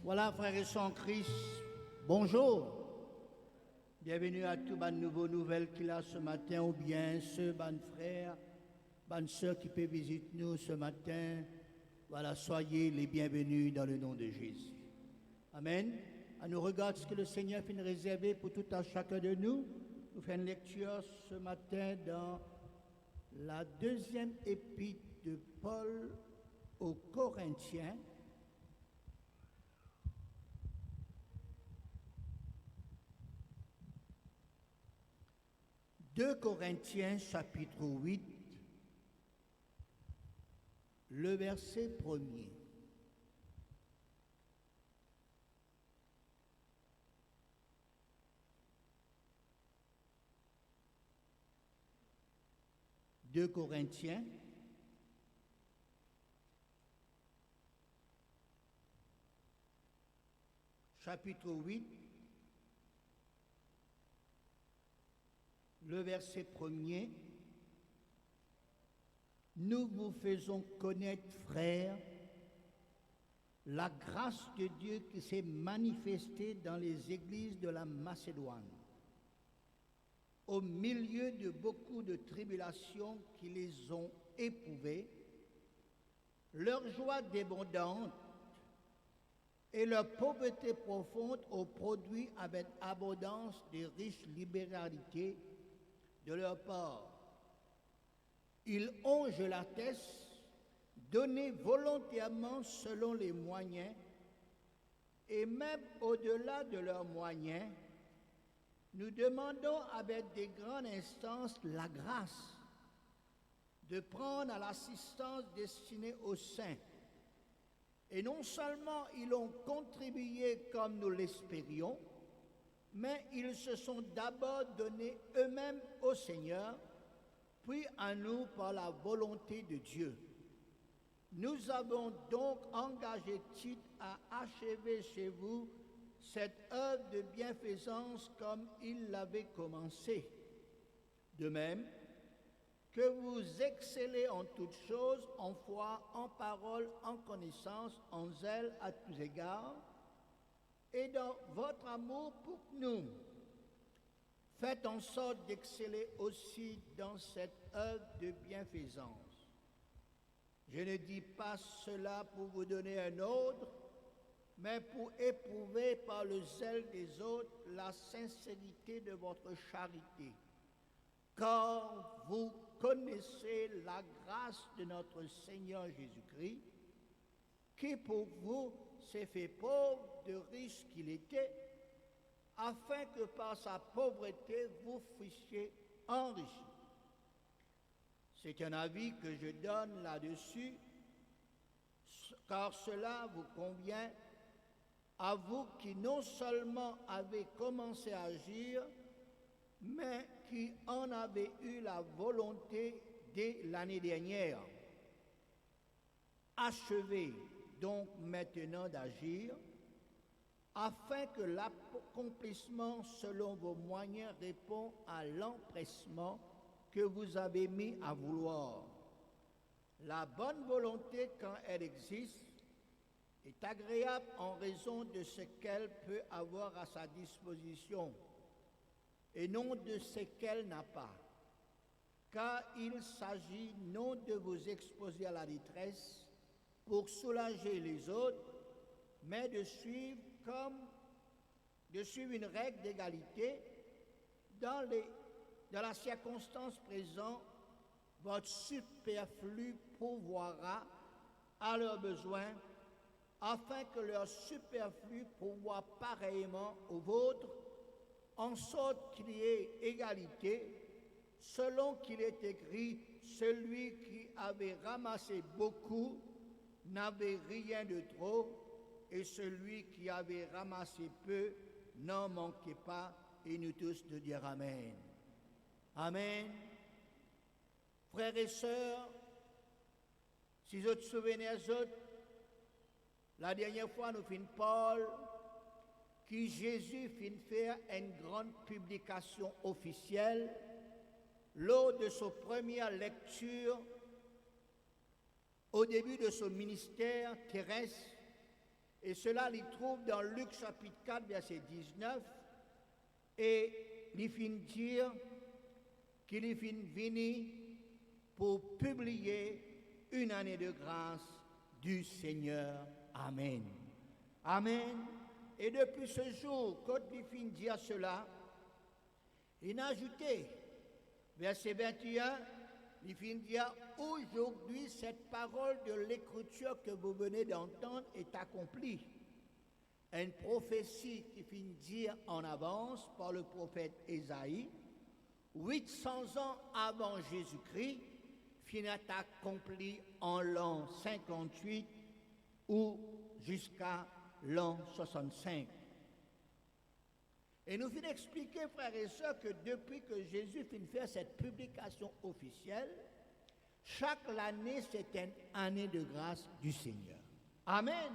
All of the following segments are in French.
Voilà, frères et sœurs en Christ, bonjour. Bienvenue à tous les nouveaux nouvelles qu'il a ce matin, ou bien ceux, bonnes frères, bonnes sœurs qui peuvent visiter nous ce matin. Voilà, soyez les bienvenus dans le nom de Jésus. Amen. À nous regarder ce que le Seigneur finit réservé pour tout un chacun de nous. Nous faisons une lecture ce matin dans la deuxième épître de Paul aux Corinthiens. 2 Corinthiens chapitre 8, le verset 1er. « 2 Corinthiens, chapitre 8, le verset 1er, nous vous faisons connaître, frères, la grâce de Dieu qui s'est manifestée dans les églises de la Macédoine, au milieu de beaucoup de tribulations qui les ont éprouvées, leur joie débordante et leur pauvreté profonde ont produit avec abondance de riches libéralités de leur part. Ils ont, je l'atteste, donné volontairement selon les moyens, et même au-delà de leurs moyens, nous demandons avec des grandes instances la grâce de prendre à l'assistance destinée aux saints. Et non seulement ils ont contribué comme nous l'espérions, mais ils se sont d'abord donnés eux-mêmes au Seigneur, puis à nous par la volonté de Dieu. Nous avons donc engagé Tite à achever chez vous cette œuvre de bienfaisance comme il l'avait commencé. De même que vous excellez en toutes choses, en foi, en parole, en connaissance, en zèle à tous égards, et dans votre amour pour nous. Faites en sorte d'exceller aussi dans cette œuvre de bienfaisance. Je ne dis pas cela pour vous donner un ordre, mais pour éprouver par le zèle des autres la sincérité de votre charité. Car vous connaissez la grâce de notre Seigneur Jésus-Christ, qui pour vous s'est fait pauvre de riche qu'il était, afin que par sa pauvreté vous fussiez enrichis. C'est un avis que je donne là-dessus, car cela vous convient, à vous qui non seulement avez commencé à agir, mais qui en avez eu la volonté dès l'année dernière. Achevez donc maintenant d'agir, afin que l'accomplissement selon vos moyens réponde à l'empressement que vous avez mis à vouloir. La bonne volonté, quand elle existe, est agréable en raison de ce qu'elle peut avoir à sa disposition, et non de ce qu'elle n'a pas. Car il s'agit non de vous exposer à la détresse pour soulager les autres, mais de suivre une règle d'égalité. Dans la circonstance présente, votre superflu pourvoira à leurs besoins, afin que leur superflu pourvoie pareillement au vôtre, en sorte qu'il y ait égalité, selon qu'il est écrit, celui qui avait ramassé beaucoup n'avait rien de trop, et celui qui avait ramassé peu n'en manquait pas, et nous tous de dire Amen. Amen. Frères et sœurs, si vous vous souvenez, la dernière fois nous finissons Paul, qui Jésus finit faire une grande publication officielle lors de sa première lecture au début de son ministère terrestre, Et cela, il trouve dans Luc chapitre 4, verset 19. Et il finit dire qu'il est venu pour publier une année de grâce du Seigneur. Amen. Amen. Et depuis ce jour, quand il finit dire cela, il a ajouté, verset 21, il finit dire, aujourd'hui, cette parole de l'Écriture que vous venez d'entendre est accomplie. Une prophétie qui finit dire en avance par le prophète Ésaïe, 800 ans avant Jésus-Christ, finit accomplie en l'an 58 ou jusqu'à l'an 65. Et nous finissons d'expliquer, frères et sœurs, que depuis que Jésus finit faire cette publication officielle, chaque année, c'est une année de grâce du Seigneur. Amen.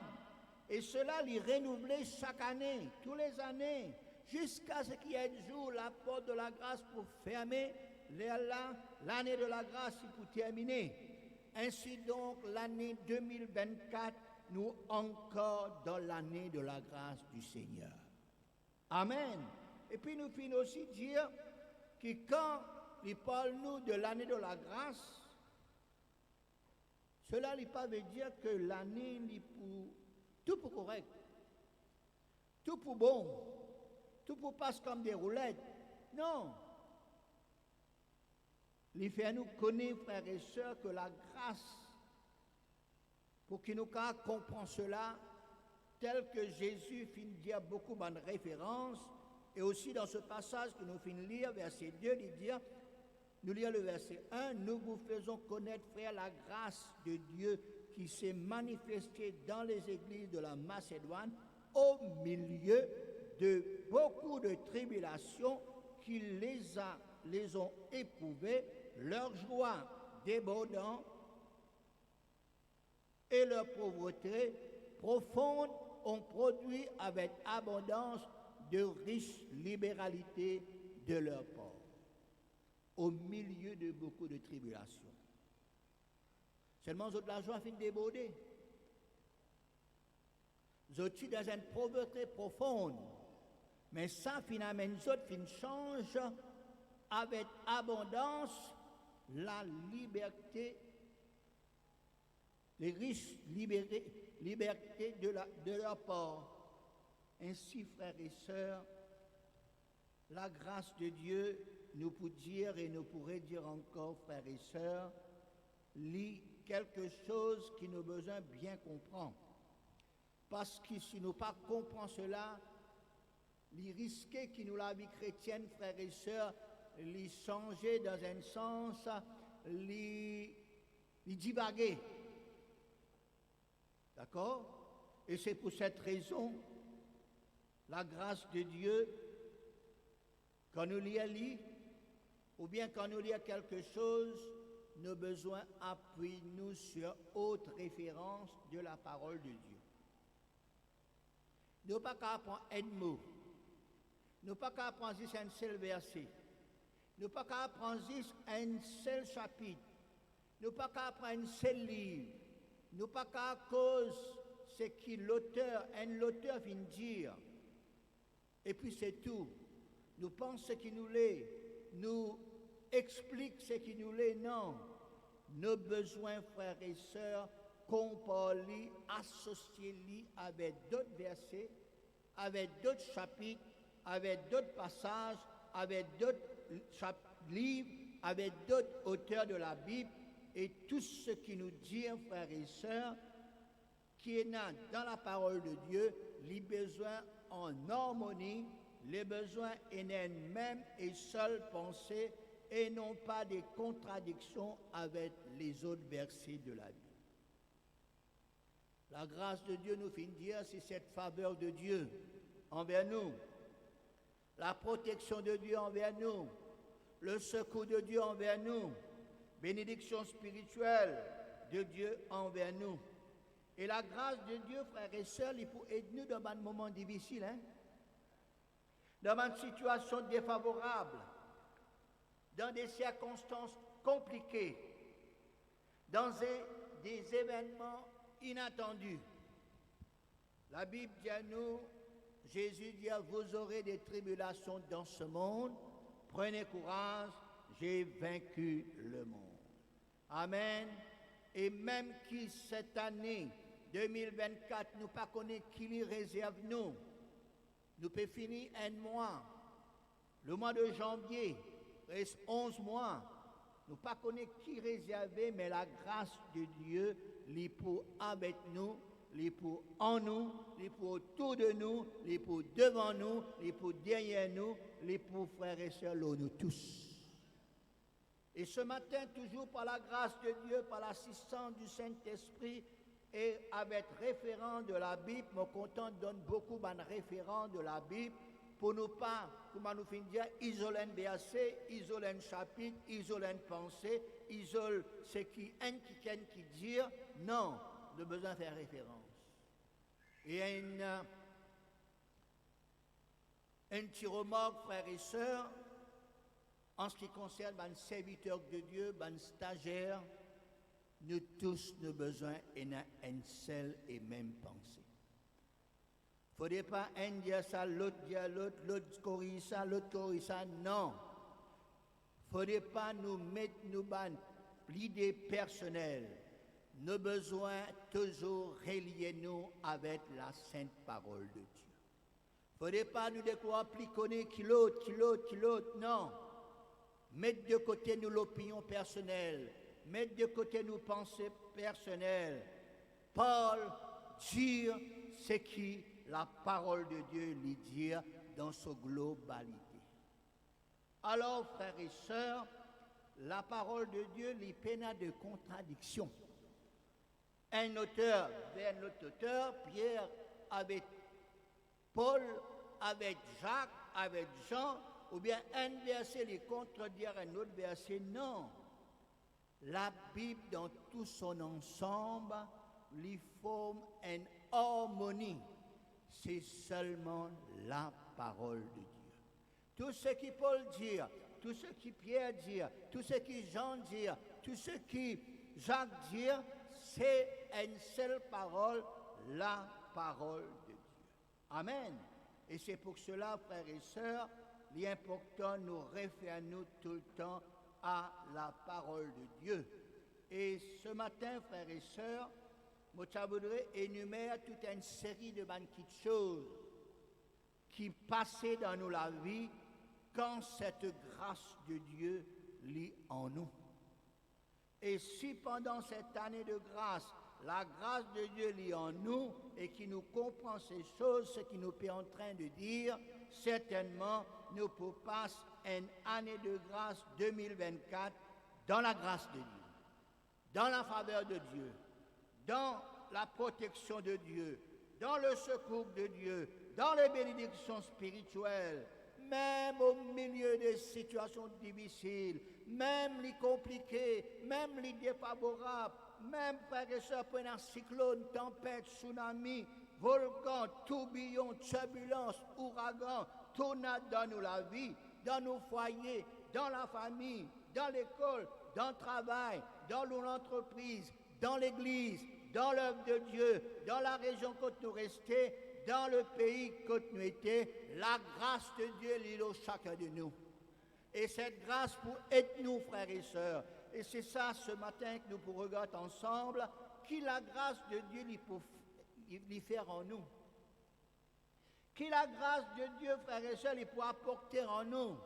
Et cela, il est renouvelé chaque année, tous les années, jusqu'à ce qu'il y ait un jour la porte de la grâce pour fermer, l'année de la grâce pour terminer. Ainsi donc, l'année 2024, nous encore dans l'année de la grâce du Seigneur. Amen. Et puis nous finissons aussi dire que quand il parle nous de l'année de la grâce, cela ne pas veut dire que l'année est pour tout pour correct, tout pour bon, tout pour passer comme des roulettes. Non. Il fait nous connaître, frères et sœurs, que la grâce, pour que nous comprenions cela, tel que Jésus finit de dire beaucoup de références, et aussi dans ce passage que nous finissons de lire, verset 2, il dit, nous lisons le verset 1, nous vous faisons connaître, frères, la grâce de Dieu qui s'est manifestée dans les églises de la Macédoine au milieu de beaucoup de tribulations qui les ont éprouvées, leur joie débordant et leur pauvreté profonde ont produit avec abondance de riches libéralités de leur part, au milieu de beaucoup de tribulations. Seulement, la joie finit de déborder. Vous êtes dans une pauvreté profonde, mais ça, finalement, nous change avec abondance la liberté, les riches libertés de leur part. Ainsi, frères et sœurs, la grâce de Dieu nous peut dire et nous pourrait dire encore, frères et sœurs, lit quelque chose qui nous besoin bien comprendre. Parce que si nous pas comprenons cela, les risques qui nous la vie chrétienne, frères et sœurs, les changer dans un sens, les divaguer. D'accord? Et c'est pour cette raison, la grâce de Dieu, quand nous lisons, ou bien quand nous lisons quelque chose, nos besoins appuient-nous sur autre référence de la parole de Dieu. Nous n'avons pas qu'à apprendre un mot. Nous n'avons pas qu'à apprendre juste un seul verset. Nous n'avons pas qu'à apprendre juste un seul chapitre. Nous n'avons pas qu'à apprendre un seul livre. Nous n'avons pas qu'à cause ce que l'auteur vient dire. Et puis c'est tout. Nous pensons ce qu'il nous l'est. Nous explique ce qu'il nous l'est. Non. Nos besoins, frères et sœurs, comparés, associés avec d'autres versets, avec d'autres chapitres, avec d'autres passages, avec d'autres livres, avec d'autres auteurs de la Bible, et tout ce qui nous dit, frères et sœurs, qui est dans la parole de Dieu, les besoins en harmonie, les besoins en une même et seule pensée, et non pas des contradictions avec les autres versets de la Bible. La grâce de Dieu nous fait dire, c'est cette faveur de Dieu envers nous, la protection de Dieu envers nous, le secours de Dieu envers nous, bénédiction spirituelle de Dieu envers nous. Et la grâce de Dieu, frères et sœurs, il peut aider nous dans un moment difficile, dans une situation défavorable, dans des circonstances compliquées, dans des événements inattendus. La Bible dit à nous, Jésus dit, vous aurez des tribulations dans ce monde, prenez courage, j'ai vaincu le monde. Amen. Et même qui cette année 2024, nous pas connaît qui lui réserve nous. Nous peut finir un mois. Le mois de janvier, reste 11 mois. Nous pas connaît qui réservé, mais la grâce de Dieu, l'est pour avec nous, l'est pour en nous, l'est pour autour de nous, l'est pour devant nous, l'est pour derrière nous, l'est pour frères et sœurs, nous tous. Et ce matin, toujours par la grâce de Dieu, par l'assistance du Saint-Esprit, et avec référent de la Bible, mon content donne beaucoup de référents de la Bible, pour nous pas, comment nous finir dire, isoler un verset, isoler un chapitre, isoler une pensée, isoler ce qui qui dire, non, nous avons besoin de faire référence. Et un petit remarque, frères et sœurs, en ce qui concerne les serviteurs de Dieu, les stagiaires, nous tous nous avons besoin d'une seule et même pensée. Il ne faudrait pas un dire ça, l'autre dire l'autre, l'autre corrige ça, l'autre corrige ça. Non. Il ne faudrait pas nous mettre l'idée personnelle. Nos besoins toujours reliés nous avec la sainte parole de Dieu. Il ne faudrait pas nous découvrir plus connaître qui l'autre, non. Mettre de côté nous l'opinion personnelle, mettre de côté nos pensées personnelles. Paul dire ce qui la parole de Dieu lui dit dans sa globalité. Alors, frères et sœurs, la parole de Dieu lui peine de contradiction. Un auteur vers un autre auteur, Pierre avec Paul, avec Jacques, avec Jean, ou bien un verset les contredire un autre verset, non. La Bible dans tout son ensemble lui forme une harmonie. C'est seulement la parole de Dieu. Tout ce qui Paul dit, tout ce qui Pierre dit, tout ce qui Jean dit, tout ce qui Jacques dit, c'est une seule parole, la parole de Dieu. Amen. Et c'est pour cela, frères et sœurs, l'important nous réfère nous tout le temps à la parole de Dieu. Et ce matin, frères et sœurs, je voudrais énumérer toute une série de petites choses qui passaient dans nous la vie quand cette grâce de Dieu lit en nous. Et si pendant cette année de grâce, la grâce de Dieu lit en nous et qui nous comprend ces choses, ce qui nous est en train de dire, certainement nous pouvons passer une année de grâce 2024 dans la grâce de Dieu, dans la faveur de Dieu, dans la protection de Dieu, dans le secours de Dieu, dans les bénédictions spirituelles, même au milieu des situations difficiles, même les compliquées, même les défavorables, même, frères et sœurs, pendant un cyclone, tempête, tsunami, volcan, tourbillon, turbulence, ouragan, tornade dans nos la vie, dans nos foyers, dans la famille, dans l'école, dans le travail, dans l'entreprise, dans l'église, dans l'œuvre de Dieu, dans la région que nous restons, dans le pays que nous étions, la grâce de Dieu lit au chacun de nous. Et cette grâce pour être nous, frères et sœurs, et c'est ça ce matin que nous pourrons regarder ensemble, qui la grâce de Dieu lui faire en nous. Qui la grâce de Dieu, frères et sœurs, lui pour apporter en nous.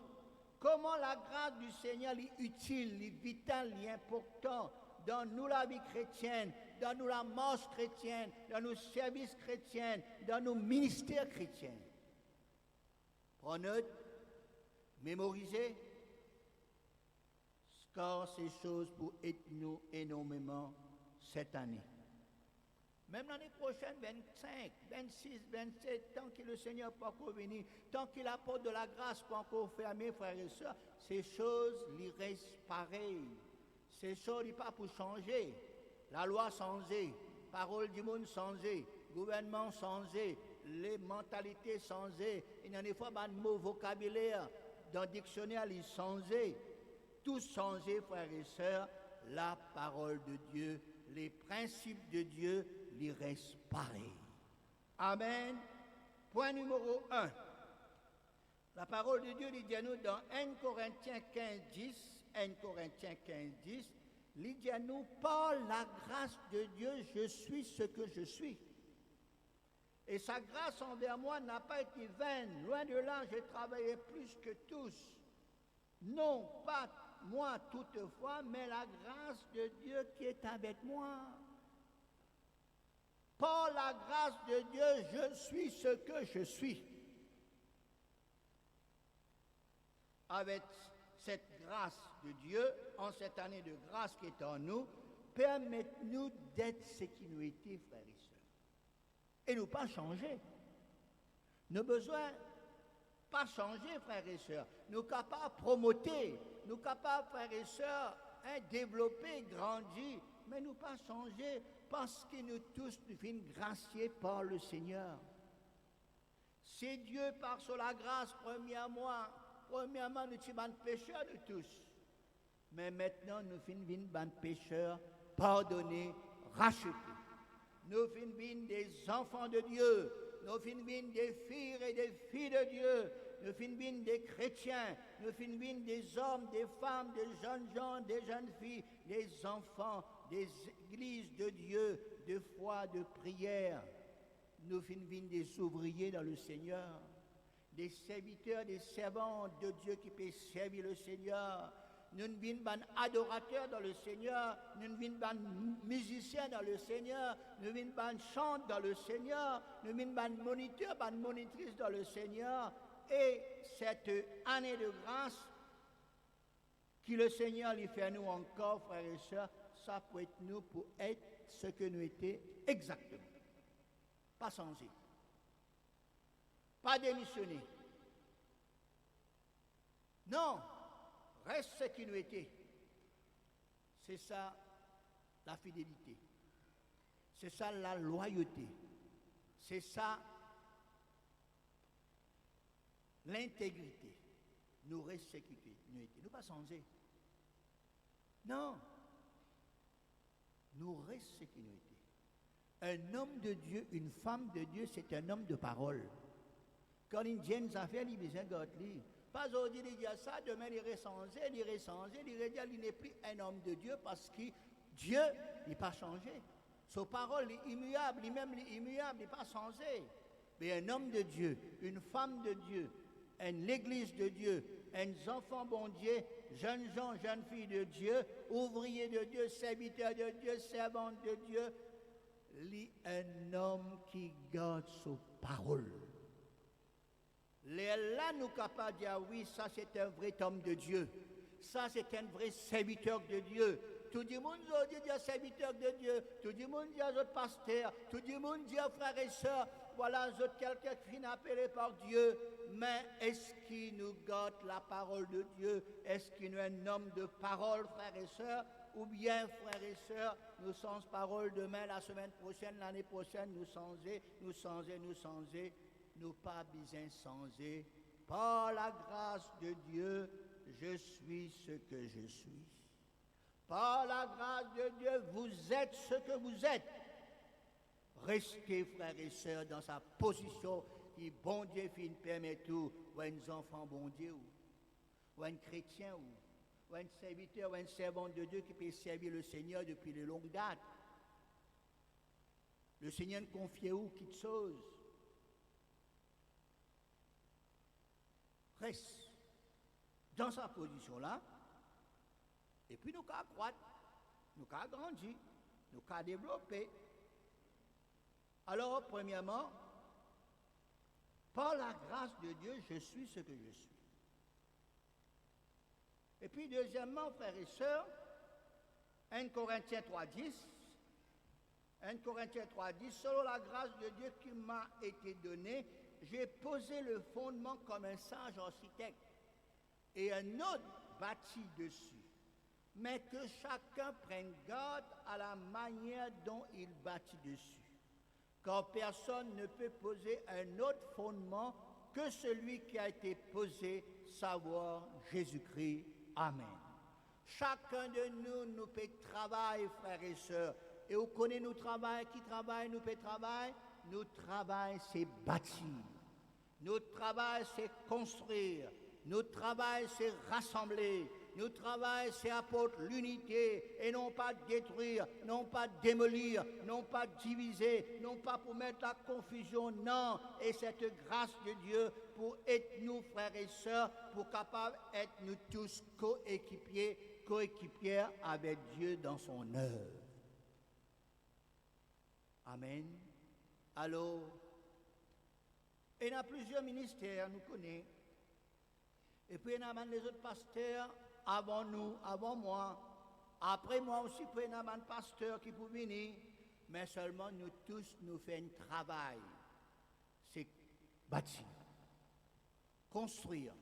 Comment la grâce du Seigneur est utile, est vitale, est important dans nous la vie chrétienne, dans nous la marche chrétienne, dans nos services chrétiens, dans nos ministères chrétiens. Prenez note, mémorisez, car ces choses pour être nous énormément cette année. Même l'année prochaine, 25, 26, 27, tant que le Seigneur n'est pas encore venu, tant qu'il apporte de la grâce pas encore fermée, frères et sœurs, ces choses lui restent pareilles. Ces choses ne sont pas pour changer. La loi changée, parole du monde changée, gouvernement changé, les mentalités changées. Il y a des fois un mot vocabulaire dans le dictionnaire, ils changé. Tout changé, frères et sœurs, la parole de Dieu, les principes de Dieu, ils restent pareils. Amen. Point numéro 1. La parole de Dieu dit à nous dans 1 Corinthiens 15, 10, 1 Corinthiens 15, 10, il dit à nous, par la grâce de Dieu, je suis ce que je suis. Et sa grâce envers moi n'a pas été vaine. Loin de là, j'ai travaillé plus que tous. Non, pas moi toutefois, mais la grâce de Dieu qui est avec moi. Par la grâce de Dieu, je suis ce que je suis. Avec cette grâce de Dieu, en cette année de grâce qui est en nous, permettez-nous d'être ce qui nous était, frères et sœurs. Et nous pas changer. Nos besoins pas changer, frères et sœurs. Nous capables de promoter, nous capables, frères et sœurs, développer, grandir, mais nous pas changer parce que nous tous nous sommes graciés par le Seigneur. C'est Dieu par la grâce, premièrement, nous sommes pécheurs de tous. Mais maintenant, nous sommes pécheurs, pardonnés, rachetés. Nous sommes des enfants de Dieu. Nous sommes des filles et des filles de Dieu. Nous sommes des chrétiens. Nous sommes des hommes, des femmes, des jeunes gens, des jeunes filles, des enfants, des églises de Dieu, de foi, de prière. Nous sommes des ouvriers dans le Seigneur. Des serviteurs, des servantes de Dieu qui peuvent servir le Seigneur. Nous ne sommes pas adorateurs dans le Seigneur, nous ne sommes pas musiciens dans le Seigneur, nous ne sommes pas chanteurs dans le Seigneur, nous ne sommes pas moniteurs, pas monitrices dans le Seigneur. Et cette année de grâce que le Seigneur lui fait à nous encore, frères et sœurs, ça peut être nous pour être ce que nous étions exactement. Pas changer. Pas démissionner. Non, reste ce qui nous était. C'est ça la fidélité. C'est ça la loyauté. C'est ça l'intégrité. Nous reste ce qui nous était. Nous pas changer. Non. Nous reste ce qui nous était. Un homme de Dieu, une femme de Dieu, c'est un homme de parole. Quand il dit une affaire, il besoin de lire. Pas aujourd'hui, il dit ça, demain, il irait changer, il n'est plus un homme de Dieu parce que Dieu, il n'a pas changé. Sa parole est immuable, lui-même est immuable, il n'est pas changé. Mais un homme de Dieu, une femme de Dieu, l'église de Dieu, un enfant bon Dieu, jeunes gens, jeunes filles de Dieu, ouvriers de Dieu, serviteurs de Dieu, servantes de Dieu, un homme qui garde sa parole. Là, nous sommes capables de dire oui, ça c'est un vrai homme de Dieu. Ça c'est un vrai serviteur de Dieu. Tout le monde dit serviteur de Dieu. Tout le monde dit autres pasteur. Tout le monde dit frères et sœurs. Voilà, quelqu'un qui finit appelé par Dieu. Mais est-ce qu'il nous garde la parole de Dieu? Est-ce qu'il nous est un homme de parole, frères et sœurs? Ou bien, frères et sœurs, nous sommes parole demain, la semaine prochaine, l'année prochaine, nous changer. Nous pas besoin de changer. Par la grâce de Dieu, je suis ce que je suis. Par la grâce de Dieu, vous êtes ce que vous êtes. Restez, frères et sœurs, dans sa position qui, bon Dieu, permet tout, ou un enfant bon Dieu, ou un chrétien, ou un serviteur, ou un servant de Dieu qui peut servir le Seigneur depuis de longues dates. Le Seigneur ne confie où quelque chose. Reste dans sa position-là, et puis nous qu'à croître, nous qu'à grandir, nous qu'à développer. Alors, premièrement, par la grâce de Dieu, je suis ce que je suis. Et puis, deuxièmement, frères et sœurs, 1 Corinthiens 3,10, 1 Corinthiens 3,10, selon la grâce de Dieu qui m'a été donnée, j'ai posé le fondement comme un sage architecte et un autre bâti dessus. Mais que chacun prenne garde à la manière dont il bâtit dessus. Car personne ne peut poser un autre fondement que celui qui a été posé, savoir Jésus-Christ. Amen. Chacun de nous, nous peut travailler, frères et sœurs. Et vous connaissez nous travail, qui travaille, nous peut travailler. notre travail, c'est bâtir. Notre travail, c'est construire. Notre travail, c'est rassembler. Notre travail, c'est apporter l'unité et non pas détruire, non pas démolir, non pas diviser, non pas pour mettre la confusion, non. Et cette grâce de Dieu pour être nous, frères et sœurs, pour capables d'être nous tous coéquipiers avec Dieu dans son œuvre. Amen. Alors, il y a plusieurs ministères, nous connaissons. Et puis il y a les autres pasteurs avant nous, avant moi. Après moi aussi, il y a un pasteur qui peut venir. Mais seulement nous tous, nous faisons un travail. C'est bâtir, construire.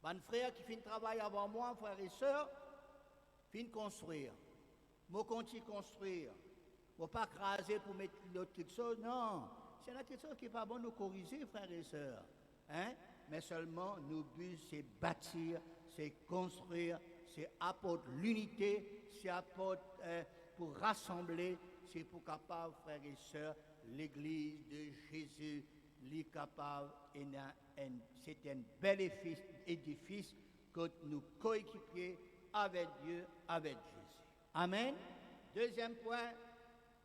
Un frère qui fait un travail avant moi, frères et sœurs, fin construire. Moi, continue construire. Ne pas craser pour mettre l'autre quelque chose. Non, c'est quelque chose qui n'est pas bon de nous corriger, frères et sœurs. Hein? Mais seulement, nos buts, c'est bâtir, c'est construire, c'est apporter l'unité, c'est apporter pour rassembler, c'est pour capable, frères et sœurs, l'Église de Jésus, les capable, c'est un bel édifice que nous coéquipiers avec Dieu, avec Jésus. Amen. Deuxième point,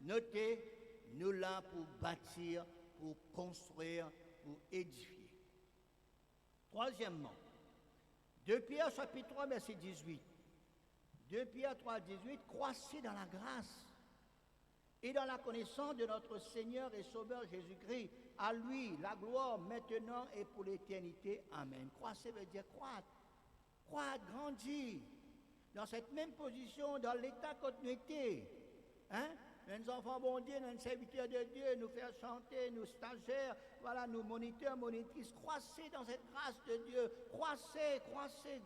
notez, nous là pour bâtir, pour construire, pour édifier. Troisièmement, 2 Pierre chapitre 3, verset 18. 2 Pierre 3, 18, croissez dans la grâce et dans la connaissance de notre Seigneur et Sauveur Jésus-Christ. À lui, la gloire maintenant et pour l'éternité. Amen. Croissez veut dire croître. Croître, grandir. Dans cette même position, dans l'état que nous étions. Hein? Nous enfants bon Dieu, nous serviteurs de Dieu, nous faire chanter, nous stagiaires, voilà, nous moniteurs, monitrices, croissez dans cette grâce de Dieu, croissez,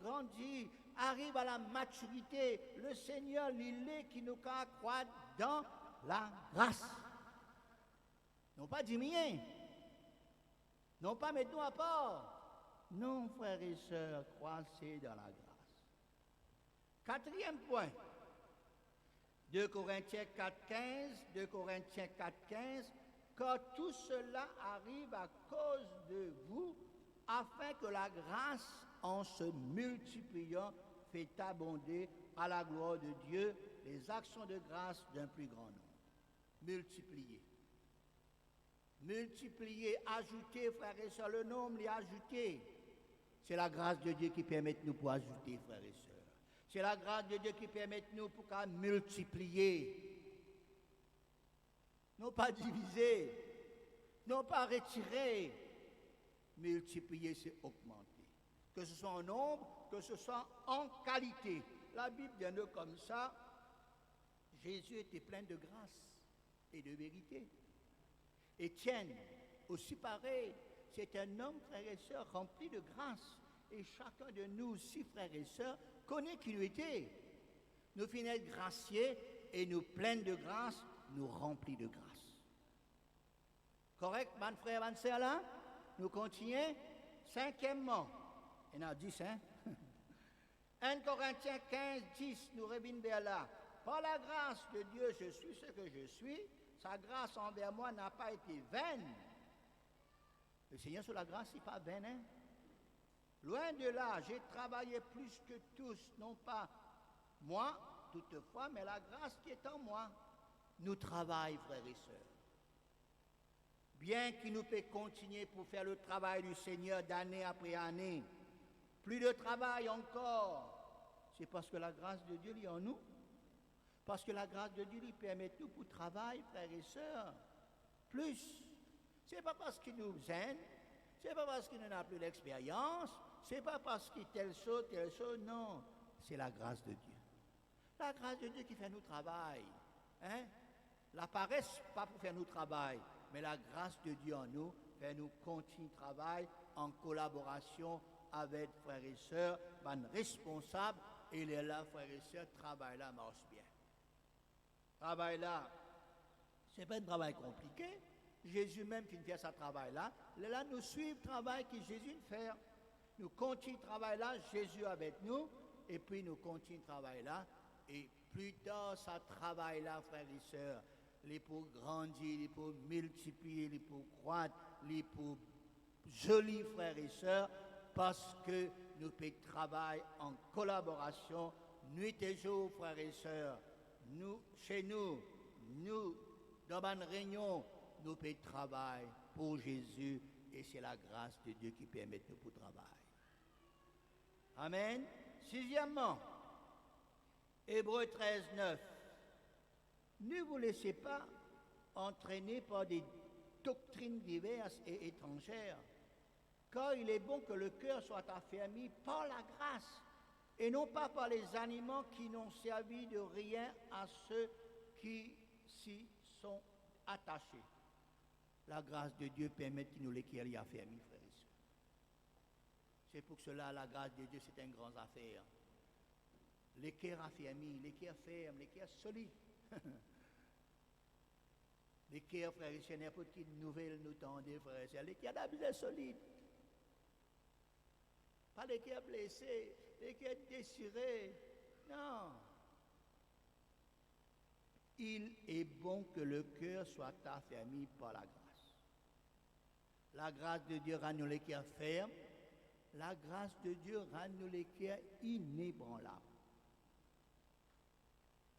grandis, arrive à la maturité. Le Seigneur, il est qui nous croit dans la grâce. Non pas diminuer, non pas mettre nous à part. Non, frères et sœurs, croissez dans la grâce. Quatrième point. 2 Corinthiens 4,15, 2 Corinthiens 4,15, car tout cela arrive à cause de vous, afin que la grâce, en se multipliant, fait abonder à la gloire de Dieu les actions de grâce d'un plus grand nombre. Multiplier. Multiplier, ajouter, frères et sœurs, le nombre est ajouté. C'est la grâce de Dieu qui permet de nous pour ajouter, frères et sœurs. C'est la grâce de Dieu qui permet de nous pour multiplier. Non pas diviser, non pas retirer. Multiplier, c'est augmenter. Que ce soit en nombre, que ce soit en qualité. La Bible dit nous comme ça, Jésus était plein de grâce et de vérité. Étienne, aussi pareil, c'est un homme, frères et sœurs, rempli de grâce. Et chacun de nous aussi, frères et sœurs, connaît qui nous était. Nous finissons graciés et nous pleins de grâce, nous remplis de grâce. Correct, mon frère, mon sœur, là? Nous continuons. Cinquièmement, il y en a 10, hein? 1 Corinthiens 15, 10, nous revenons vers là. Par la grâce de Dieu, je suis ce que je suis. Sa grâce envers moi n'a pas été vaine. Le Seigneur sur la grâce, il n'est pas vaine, hein? Loin de là, j'ai travaillé plus que tous, non pas moi, toutefois, mais la grâce qui est en moi. Nous travaillons, frères et sœurs. Bien qu'il nous peut continuer pour faire le travail du Seigneur d'année après année, plus de travail encore, c'est parce que la grâce de Dieu est en nous. Parce que la grâce de Dieu lui permet tout pour travailler, frères et sœurs. Plus. Ce n'est pas parce qu'il nous aime, ce n'est pas parce qu'il n'en a plus d'expérience, ce n'est pas parce qu'il telle chose, non. C'est la grâce de Dieu. La grâce de Dieu qui fait nous travail. Hein? La paresse, pas pour faire nous travail, mais la grâce de Dieu en nous fait nous continuer le travail en collaboration avec frères et sœurs, man responsable, et il est là, frères et sœurs, travail là marche bien. Travail là, ce n'est pas un travail compliqué. Jésus même qui fait ce travail-là, là nous suivons le travail que Jésus fait. Nous continuons le travail là, Jésus avec nous, et puis nous continuons le travail là, et plus tard, ce travail là, frères et sœurs, les pour grandir, les pour multiplier, les pour croître, les pour jolis frères et sœurs, parce que nous pouvons travailler en collaboration, nuit et jour, frères et sœurs. Nous, chez nous, dans une réunion, nous pouvons travailler pour Jésus, et c'est la grâce de Dieu qui permet de nous travailler. Amen. Sixièmement, Hébreux 13, 9. Ne vous laissez pas entraîner par des doctrines diverses et étrangères, car il est bon que le cœur soit affermi par la grâce, et non pas par les animaux qui n'ont servi de rien à ceux qui s'y sont attachés. La grâce de Dieu permet qu'il nous les cœurs affermis, frères et sœurs. C'est pour cela la grâce de Dieu, c'est une grande affaire. Les cœurs affermis, les cœurs fermes, les cœurs solides. Les cœurs, frères et sœurs, n'importe quelle nouvelle nous tendez, frères et sœurs. Les cœurs d'abusés solides. Pas les cœurs blessés, les cœurs désirés. Non. Il est bon que le cœur soit affermi par la grâce. La grâce de Dieu rend nous les cœurs fermes. La grâce de Dieu rend nous les cœurs inébranlables.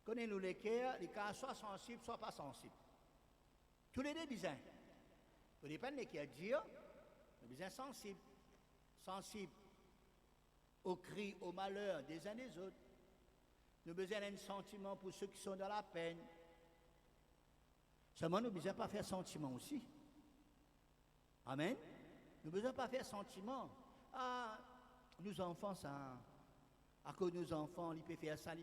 Connaissez-nous les cœurs soit sensibles, soit pas sensibles. Tous les deux disent. Vous dépendez des cœurs durs, nous sommes sensibles. Sensibles aux cris, aux malheurs des uns des autres. Nous avons besoin d'un sentiment pour ceux qui sont dans la peine. Seulement, nous n'avons besoin pas faire sentiment aussi. Amen. Nous n'avons besoin pas faire sentiment. Ah, nous enfants, ça. À cause de nos enfants, ils peuvent faire ça,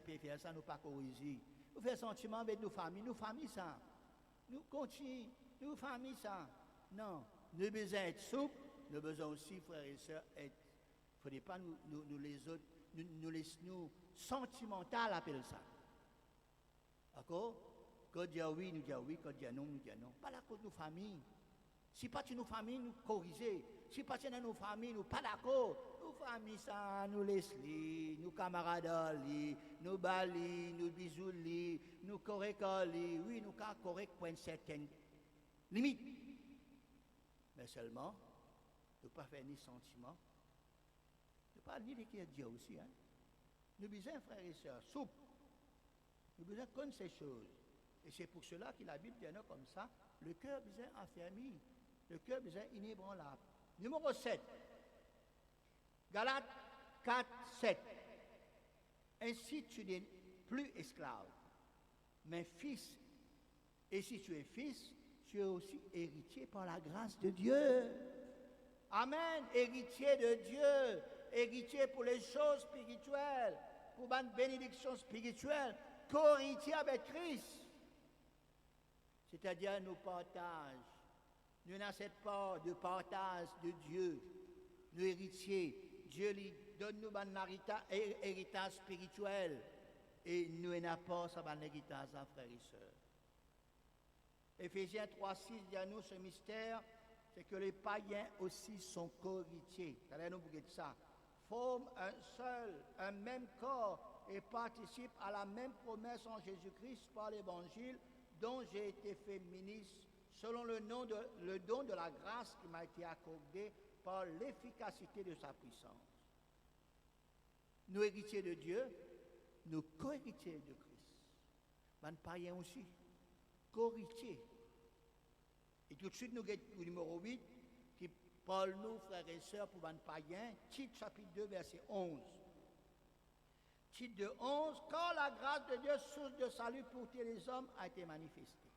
nous pas corriger. Nous faisons sentiment avec nos familles, ça. Nous continuons, nous familles, ça. Non, nous avons besoin d'être souples, nous avons besoin aussi, frères et sœurs, être. Il ne faudrait pas nous les autres, nous sentimental appelle ça. D'accord? Quand dit oui, nous disons oui, quand dit non, nous disons non. Pas la cause de nos familles. Si pas de nos familles, nous corriger. Si pas de nos familles, nous pas d'accord. Nos familles, ça, nous laissons, nous camarades, nous bali, nous bisous, nous corrects, oui, nous corrects pour une certaine limite. Mais seulement, nous ne pas faire ni sentiment. Nous ne pas ni les qui dire aussi. Hein. Nous avons besoin, frères et sœurs, souples. Nous avons besoin de connaître ces choses. Et c'est pour cela que la Bible dit comme ça, le cœur besoin affermi, le cœur besoin inébranlable. Numéro 7. Galates 4, 7. Ainsi tu n'es plus esclave, mais fils. Et si tu es fils, tu es aussi héritier par la grâce de Dieu. Amen. Héritier de Dieu. Héritier pour les choses spirituelles, pour une bénédiction spirituelle. Co-héritier avec Christ. C'est-à-dire nous partageons. Nous avons cette part de partage de Dieu. Nous héritiers. Dieu lui donne nous un héritage spirituel. Et nous n'avons pas ça un héritage, frères et sœurs. Éphésiens 3,6 dit à nous ce mystère, c'est que les païens aussi sont co-héritiers. Allez nous dire ça. Forment un seul, un même corps et participent à la même promesse en Jésus-Christ par l'évangile dont j'ai été fait ministre selon le don de la grâce qui m'a été accordée par l'efficacité de sa puissance. Nous héritiers de Dieu, nous co-héritiers de Christ. Les païens aussi, co-héritiers. Et tout de suite, nous avons le numéro 8 qui parle nous, frères et sœurs, pour les païens, Tite chapitre 2, verset 11. Tite 2, 11, quand la grâce de Dieu, source de salut pour tous les hommes, a été manifestée.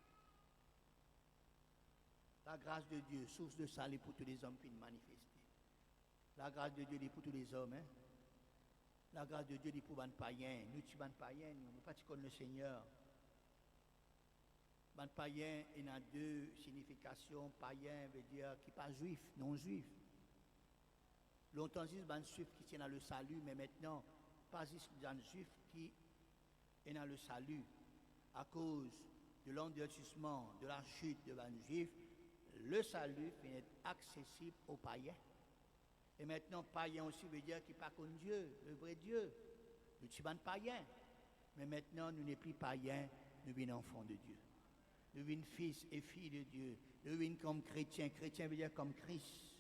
La grâce de Dieu, source de salut pour tous les hommes, puis manifestée. La grâce de Dieu est pour tous les hommes. Hein? La grâce de Dieu est pour les païens. Nous, tu es païens, nous ne pas connaître le Seigneur. Les païens, il y a deux significations. Païen veut dire qui n'est pas juif, non juif. Longtemps, il y a des juifs qui tiennent dans le salut, mais maintenant, pas juste des juifs qui sont dans le salut. À cause de l'endurcissement, de la chute de les juifs, le salut finit être accessible aux païens. Et maintenant, païen aussi veut dire qu'il n'est pas comme Dieu, le vrai Dieu. Nous sommes païens. Mais maintenant, nous n'est plus païens, nous sommes enfants de Dieu. Devine fils et fille de Dieu. Devine comme chrétien. Chrétien veut dire comme Christ.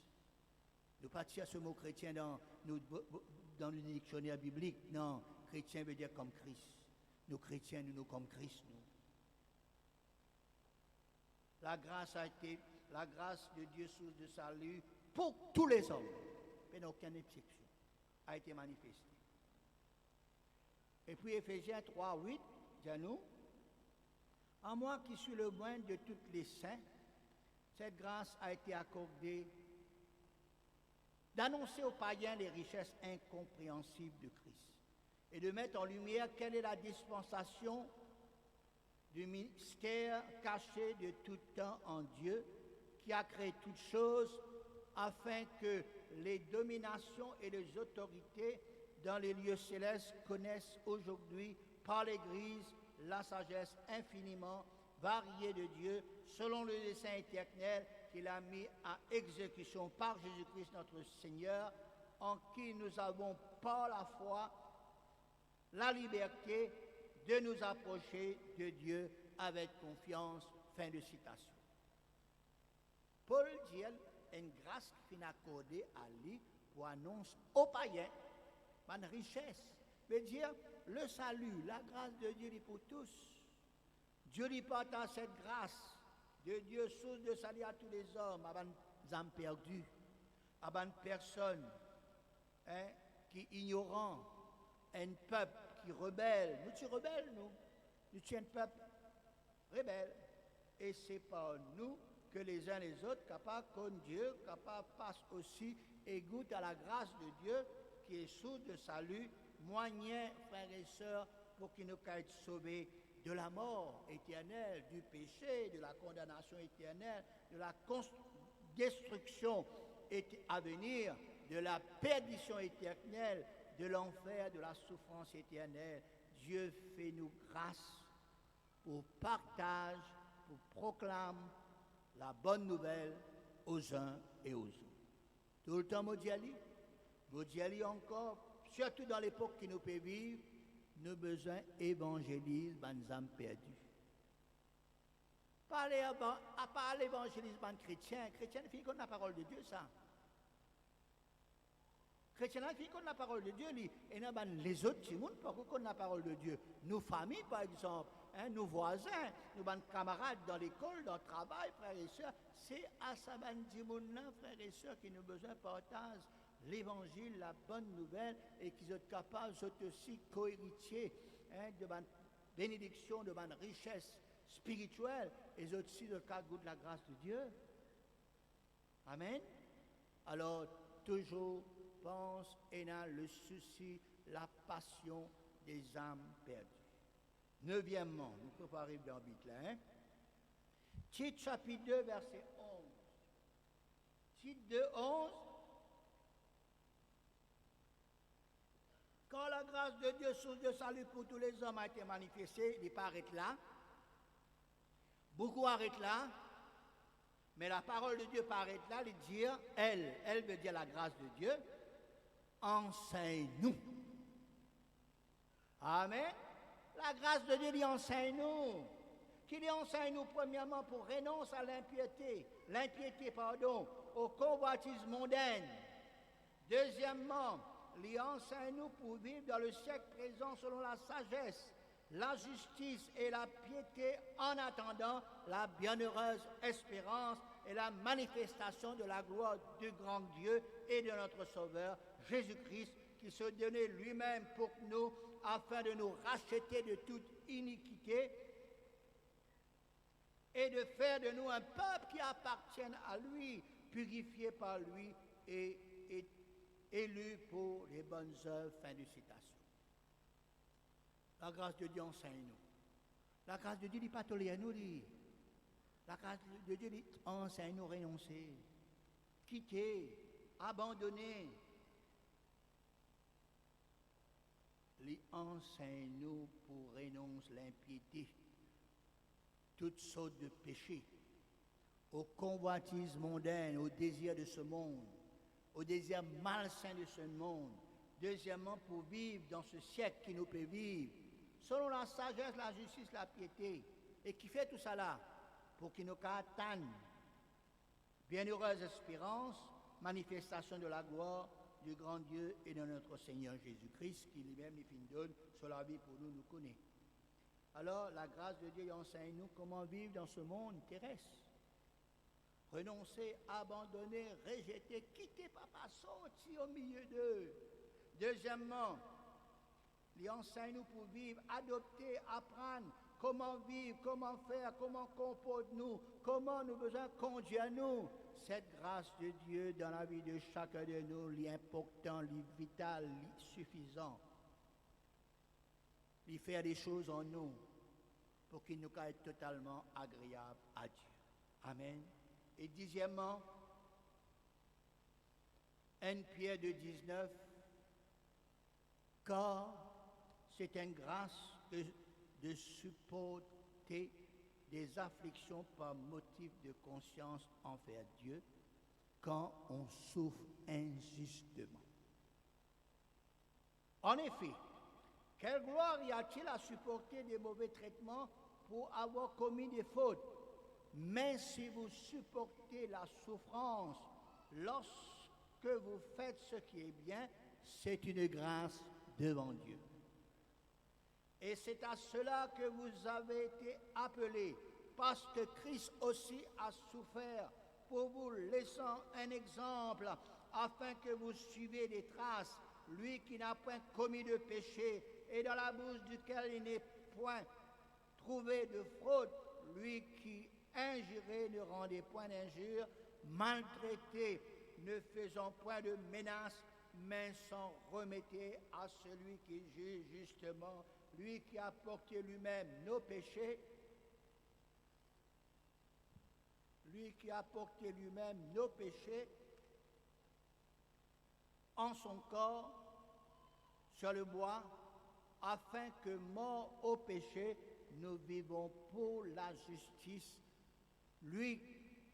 Nous partir à ce mot chrétien dans le dictionnaire biblique. Non, chrétien veut dire comme Christ. Nous chrétiens, nous comme Christ, nous. La grâce de Dieu source de salut pour tous les hommes, mais n'a aucune exception, a été manifestée. Et puis Éphésiens 3, 8, dit à nous, à moi qui suis le moindre de tous les saints, cette grâce a été accordée d'annoncer aux païens les richesses incompréhensibles de Christ et de mettre en lumière quelle est la dispensation du mystère caché de tout temps en Dieu, qui a créé toutes choses afin que les dominations et les autorités dans les lieux célestes connaissent aujourd'hui par l'Église la sagesse infiniment variée de Dieu selon le dessein éternel qu'il a mis à exécution par Jésus-Christ notre Seigneur, en qui nous avons par la foi la liberté de nous approcher de Dieu avec confiance. Fin de citation. Paul dit une grâce qui est accordée à lui pour annoncer aux païens une richesse. Veut dire le salut, la grâce de Dieu est pour tous. Dieu lui partage cette grâce de Dieu, source de salut à tous les hommes, à des âmes perdues, à des personnes qui ignorant, un peuple qui rebelle. Nous sommes rebelles, nous sommes un peuple rebelle. Et c'est par nous que les uns les autres, capables comme Dieu, capables passent aussi et goûtent à la grâce de Dieu qui est source de salut, moyen, frères et sœurs, pour qu'ils nous soient sauvés de la mort éternelle, du péché, de la condamnation éternelle, de la destruction à venir, de la perdition éternelle, de l'enfer, de la souffrance éternelle. Dieu fait nous grâce pour partage, pour proclamer la bonne nouvelle aux uns et aux autres. Tout le temps, Modiali encore, surtout dans l'époque qui nous peut vivre, nous besoin d'évangéliser les âmes perdues. Pas l'évangélisme chrétien, chrétien fait qu'on a la parole de Dieu, ça. Chrétien fait qu'on a la parole de Dieu, et les autres, tout le monde, pas qu'on a la parole de Dieu. Nos familles, par exemple, nos voisins, nos camarades dans l'école, dans le travail, frères et sœurs, c'est à ça, frères et sœurs, qui nous besoin de partage l'évangile, la bonne nouvelle, et qu'ils soient capables, eux aussi, co-héritiers de ma bénédiction, de ma richesse spirituelle, et eux aussi, de cas goût de la grâce de Dieu. Amen. Alors, toujours pense et dans le souci, la passion des âmes perdues. Neuvièmement, nous pouvons arriver dans le but là. Tite chapitre 2, verset 11. Tite 2, 11. Quand la grâce de Dieu, source de salut pour tous les hommes, a été manifestée, il paraît là. Beaucoup arrêtent là. Mais la parole de Dieu paraît là, il dit, elle veut dire la grâce de Dieu, enseigne-nous. Amen. La grâce de Dieu lui enseigne-nous. Qu'il enseigne-nous premièrement pour renoncer à l'impiété, au convoitisme mondain. Deuxièmement, lui enseigne-nous pour vivre dans le siècle présent selon la sagesse, la justice et la piété en attendant la bienheureuse espérance et la manifestation de la gloire du grand Dieu et de notre Sauveur, Jésus-Christ, qui se donnait lui-même pour nous afin de nous racheter de toute iniquité et de faire de nous un peuple qui appartienne à lui, purifié par lui et élu pour les bonnes œuvres. Fin de citation. La grâce de Dieu enseigne-nous. La grâce de Dieu n'est pas tolérée, nous dit. La grâce de Dieu dit enseigne-nous, renoncer, quitter, abandonner. Il enseigne-nous pour renoncer l'impiété, toutes sortes de péchés, au convoitise mondain, au désir de ce monde, au désir malsain de ce monde. Deuxièmement, pour vivre dans ce siècle qui nous peut vivre, selon la sagesse, la justice, la piété. Et qui fait tout ça là? pour qu'il nous atteigne. Bienheureuse espérance, manifestation de la gloire du grand Dieu et de notre Seigneur Jésus-Christ, qui lui-même est fin donne sur la vie pour nous, nous connaît. Alors, la grâce de Dieu enseigne-nous comment vivre dans ce monde terrestre. Renoncer, abandonner, rejeter, quitter papa, sortir au milieu d'eux. Deuxièmement, il enseigne-nous pour vivre, adopter, apprendre comment vivre, comment faire, comment comporter-nous, comment nous besoin conduire nous. Cette grâce de Dieu dans la vie de chacun de nous, l'important, le vital, le suffisant. Il fait des choses en nous pour qu'il nous soit totalement agréable à Dieu. Amen. Et dixièmement, 1 Pierre 2,19, car c'est une grâce de supporter des afflictions par motif de conscience envers Dieu quand on souffre injustement. En effet, quelle gloire y a-t-il à supporter des mauvais traitements pour avoir commis des fautes? Mais si vous supportez la souffrance lorsque vous faites ce qui est bien, c'est une grâce devant Dieu. Et c'est à cela que vous avez été appelés, parce que Christ aussi a souffert pour vous, laissant un exemple, afin que vous suiviez les traces, lui qui n'a point commis de péché, et dans la bouche duquel il n'est point trouvé de fraude, lui qui injuré ne rendez point d'injure, maltraité ne faisant point de menaces, mais s'en remettez à celui qui juge justement, lui qui a porté lui-même nos péchés, en son corps sur le bois, afin que, morts au péché, nous vivons pour la justice. Lui,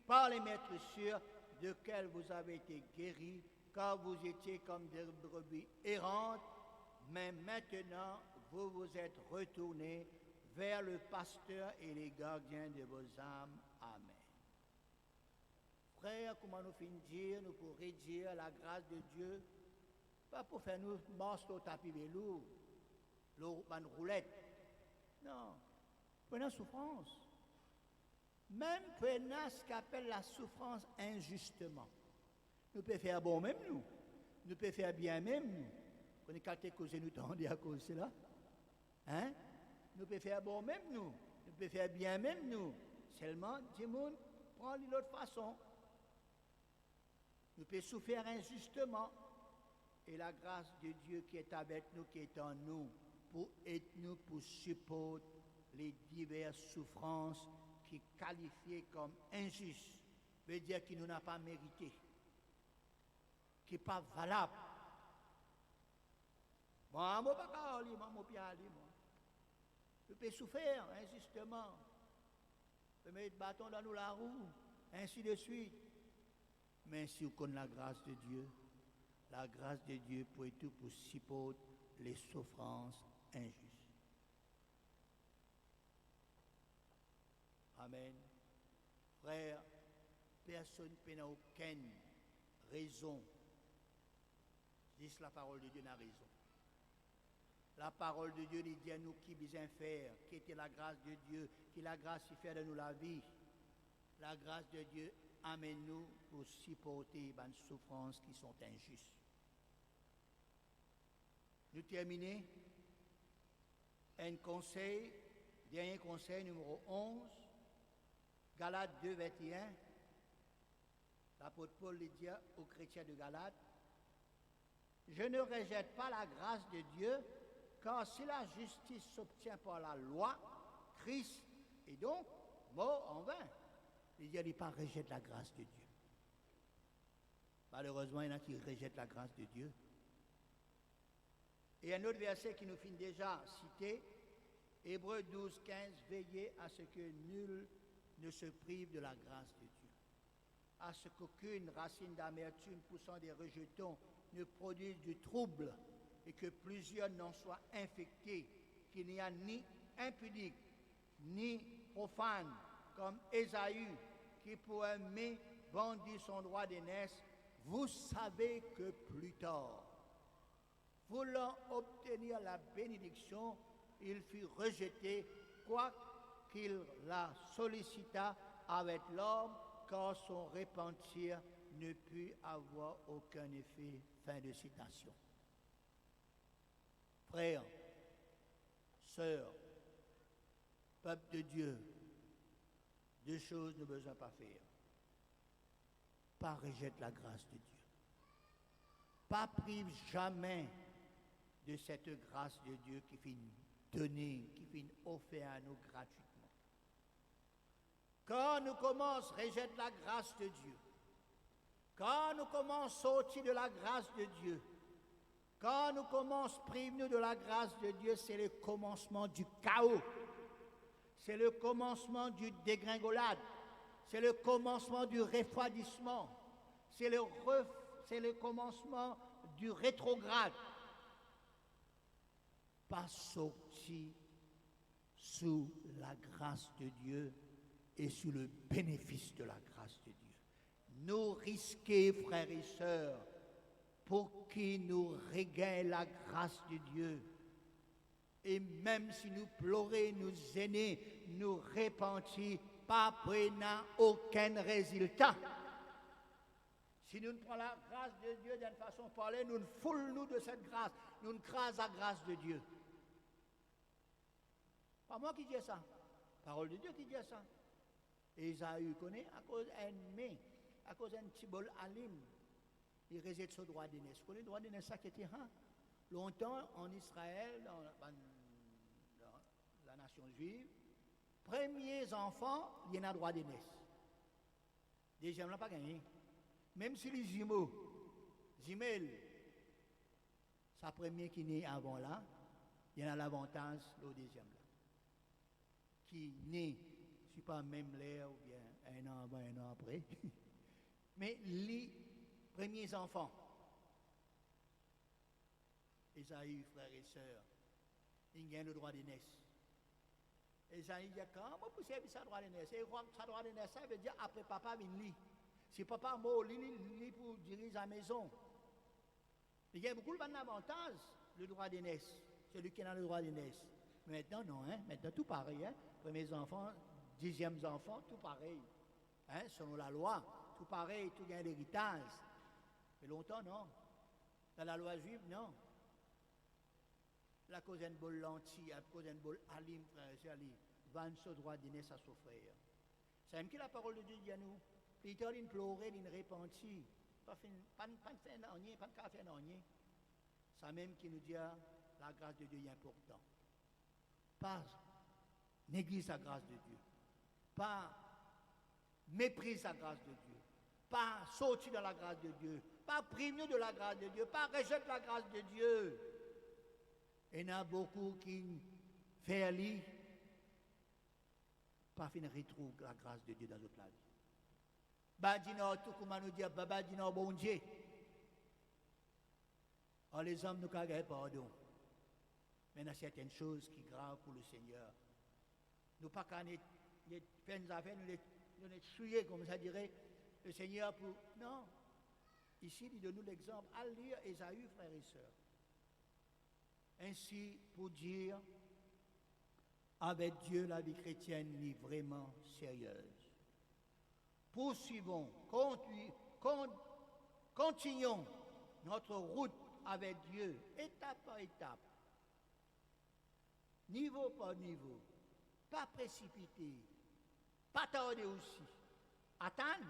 par les meurtrissures, desquelles vous avez été guéris, car vous étiez comme des brebis errantes, mais maintenant vous vous êtes retournés vers le pasteur et les gardiens de vos âmes. Amen. Frères, comment nous finissons dire, nous pour réduire la grâce de Dieu, pas pour faire nous marcher au tapis vélo, une roulette. Non, prenez la souffrance. Même prenez ce qu'appelle la souffrance injustement. Nous pouvons faire bon même nous. Nous pouvons faire bien même nous. On est qu'à causer nous tendez à cause de cela. Hein? Nous pouvons faire bon même nous. Nous pouvons faire bien même nous. Seulement, Dieu prend l'autre façon. Nous pouvons souffrir injustement. Et la grâce de Dieu qui est avec nous, qui est en nous, pour être nous, pour supporter les diverses souffrances qui qualifiées comme injustes, veut dire qu'il ne nous a pas mérité, qui n'est pas valable. Moi, je ne peux pas aller, moi, je peux aller, moi. Je peux souffrir injustement. Je peux mettre le bâton dans nous la roue, ainsi de suite. Mais si vous connaissez la grâce de Dieu pour tout pour supporter les souffrances injustes. Amen. Frère, personne n'a aucune raison. Dis la parole de Dieu n'a raison. La parole de Dieu dit à nous qui besoin faire, qui était la grâce de Dieu, qui la grâce qui fait de nous la vie. La grâce de Dieu amène nous pour supporter les souffrances qui sont injustes. Nous terminons. Un conseil, dernier conseil numéro 11, Galates 2, 21. L'apôtre Paul le dit aux chrétiens de Galates, je ne rejette pas la grâce de Dieu, car si la justice s'obtient par la loi, Christ est donc mort en vain. Il dit, il pas rejette la grâce de Dieu. Malheureusement, il y en a qui rejettent la grâce de Dieu. Et un autre verset qui nous finit déjà cité, Hébreux 12, 15, veillez à ce que nul ne se prive de la grâce de Dieu, à ce qu'aucune racine d'amertume poussant des rejetons ne produise du trouble et que plusieurs n'en soient infectés, qu'il n'y a ni impudique, ni profane, comme Ésaü, qui pour un mai vendit son droit d'aînesse, vous savez que plus tard, voulant obtenir la bénédiction, il fut rejeté, quoiqu'il la sollicita avec l'homme, car son repentir ne put avoir aucun effet. Fin de citation. Frères, sœurs, peuple de Dieu, deux choses ne besoin pas faire. Pas rejette la grâce de Dieu. Pas prive jamais de cette grâce de Dieu qui finit donnée, qui finit offerte à nous gratuitement. Quand nous commençons à rejeter la grâce de Dieu, quand nous commençons à sortir de la grâce de Dieu, quand nous commençons à priver de la grâce de Dieu, c'est le commencement du chaos. C'est le commencement du dégringolade. C'est le commencement du refroidissement. C'est le commencement du rétrograde. Pas sorti sous la grâce de Dieu et sous le bénéfice de la grâce de Dieu. Nous risquons, frères et sœurs, pour qui nous regagne la grâce de Dieu. Et même si nous pleurons, nous aînons, nous repentir, pas prenant aucun résultat. Si nous ne prenons la grâce de Dieu d'une façon de parler, nous ne foulons de cette grâce, nous ne crasons la grâce de Dieu. Pas moi qui dis ça, parole de Dieu qui dit ça. Ésaü connaît à cause d'un mai, à cause d'un petit bol alim. Il réside sur le droit d'aînesse. Vous connaissez le droit d'aînesse, ça qui était longtemps en Israël, dans la nation juive, premiers enfants, il y a un droit d'aînesse. Deuxième, là, pas gagné. Même si les jumeaux, sa première qui naît avant là, il y a l'avantage au deuxième là. Qui naît, je ne sais pas même l'air ou bien un an avant, un an après. Mais les premiers enfants, Ésaü, frères et sœurs, il gagne le droit d'aînesse. Ésaü dit quand vous poussez ça droit d'aînesse, et ça droit d'aînesse, ça veut dire après papa vient lit. Si papa mort, lit pour diriger la maison. Il y a beaucoup d'avantages, le droit d'aînesse, celui qui a le droit d'aînesse. Maintenant, non, hein? Maintenant, tout pareil. Hein? Premiers enfants, dixièmes enfants, tout pareil. Hein? Selon la loi, tout pareil, tout gagne l'héritage. Mais longtemps, non. Dans la loi juive, non. La cause d'un bol lentille, la cause d'un bol alim, frère, c'est Ali. Van ce droit d'aînesse à son frère. C'est même que la parole de Dieu dit à nous. Peter, il pleurait, il repentit. Pas de faire rien, pas de café rien. C'est même qui nous dit la grâce de Dieu est importante. Pas néglige la grâce de Dieu. Pas méprise la grâce de Dieu. Pas sortir de la grâce de Dieu. Pas priver de la grâce de Dieu. Pas rejeter la grâce de Dieu. Il y en a beaucoup qui font lire, pas finir retrouver la grâce de Dieu dans notre vie. Badina tout comme nous dit, badina bon Dieu. Alors les hommes nous carguent pardon. Mais il y a certaines choses qui sont graves pour le Seigneur. Nous pas qu'à les peines affaires, nous les souiller, comme ça dirait le Seigneur pour. Non. Ici, il donne nous l'exemple. À lire Ésaü, frères et sœurs. Ainsi, pour dire, avec Dieu, la vie chrétienne est vraiment sérieuse. Poursuivons, continuons notre route avec Dieu, étape par étape, niveau par niveau, pas précipiter, pas tarder aussi, attendre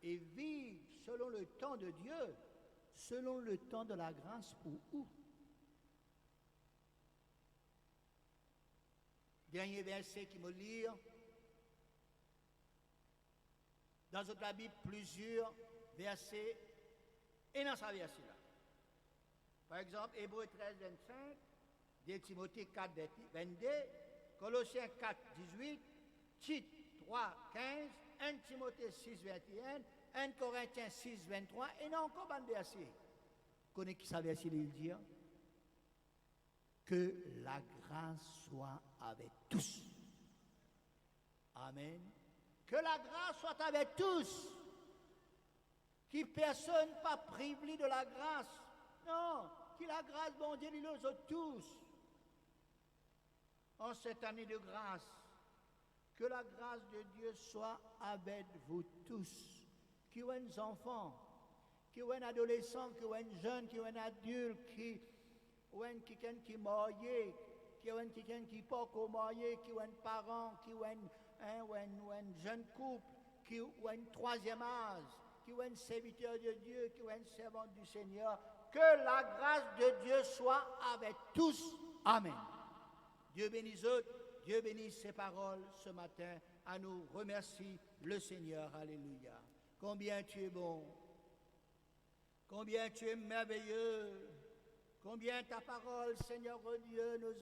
et vivre selon le temps de Dieu, selon le temps de la grâce pour où? Dernier verset qui me lit. Dans notre Bible, plusieurs versets, et dans ce verset-là. Par exemple, Hébreux 13, 25, 2 Timothée 4, 22, Colossiens 4, 18, Tite 3, 15, 1 Timothée 6, 21, 1 Corinthiens 6, 23, et non encore un verset. Vous connaissez qui ça verset il dit? Que la grâce soit avec tous. Amen. Que la grâce soit avec tous. Qui personne pas privé de la grâce. Non, qui la grâce, bon Dieu, nous autres tous. En cette année de grâce, que la grâce de Dieu soit avec vous tous. Qui sont enfants, qui sont adolescents, qui sont jeunes, qui sont adultes, qui sont mariés, qui sont pas mariés, qui sont parents, qui sont jeunes couples, qui sont troisième âge, qui sont serviteurs de Dieu, qui sont servants du Seigneur. Que la grâce de Dieu soit avec tous. Amen. Dieu bénisse eux, Dieu bénisse ses paroles ce matin. À nous remercie le Seigneur. Alléluia. Combien tu es bon, combien tu es merveilleux, combien ta parole, Seigneur Dieu, nous